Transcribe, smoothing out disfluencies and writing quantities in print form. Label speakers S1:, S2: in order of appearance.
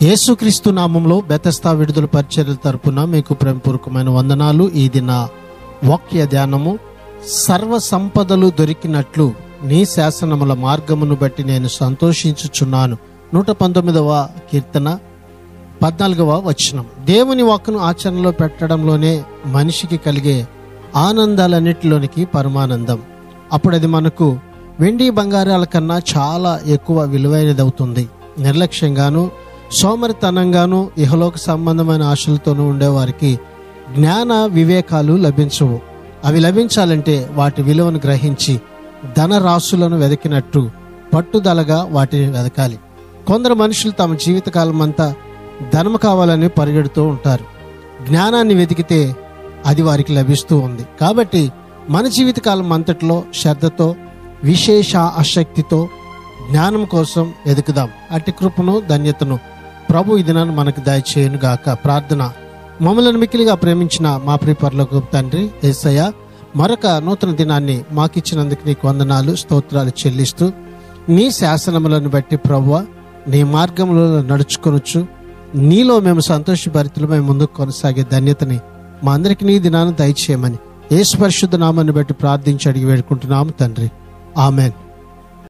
S1: యేసుక్రీస్తు నామంలో బెతెస్దా విడుదల పరిచర్యల తరపున మీకు ప్రేమపూర్వకమైన వందనాలు. ఈ దిన వాక్య ధ్యానము, సర్వ సంపదలు దొరికినట్లు నీ శాసనముల మార్గమును బట్టి నేను సంతోషించుచున్నాను. 119వ కీర్తన 14వ వచనం. దేవుని వాక్కును ఆచరణలో పెట్టడంలోనే మనిషికి కలిగే ఆనందాలన్నిటిలోనికి పరమానందం. అప్పుడు అది మనకు వెండి బంగారాల కన్నా చాలా ఎక్కువ విలువైనది అవుతుంది. నిర్లక్ష్యంగాను సోమరితనంగాను ఇహలోక సంబంధమైన ఆశలతోనూ ఉండేవారికి జ్ఞాన వివేకాలు లభించవు. అవి లభించాలంటే వాటి విలువను గ్రహించి ధనరాశులను వెతికినట్టు పట్టుదలగా వాటిని వెతకాలి. కొందరు మనుషులు తమ జీవితకాలం అంతా ధనము కావాలని పరిగెడుతూ ఉంటారు. జ్ఞానాన్ని వెతికితే అది వారికి లభిస్తూ ఉంది. కాబట్టి మన జీవితకాలం అంతటిలో శ్రద్ధతో, విశేష ఆసక్తితో జ్ఞానం కోసం వెతుకుదాం. అట్టి కృపను, ధన్యతను ప్రభు ఈ దినాన్ని మనకు దయచేయును గాక. ప్రార్థన. మమ్మల్ని మిక్కిలిగా ప్రేమించిన మా ప్రియ పరలోకపు తండ్రి యేసయ్య, మరొక నూతన దినాన్ని మాకిచ్చినందుకు నీకు వందనాలు, స్తోత్రాలు చెల్లిస్తూ, నీ శాసనములను బట్టి ప్రభువా నీ మార్గంలో నడుచుకొనొచ్చు, నీలో మేము సంతోషభరితులమై ముందుకు కొనసాగే ధన్యతని మా అందరికి నీ దినాన్ని దయచేయమని యేసు పరిశుద్ధ నామాన్ని బట్టి ప్రార్థించి అడిగి వేడుకుంటున్నాము తండ్రి. ఆమెన్.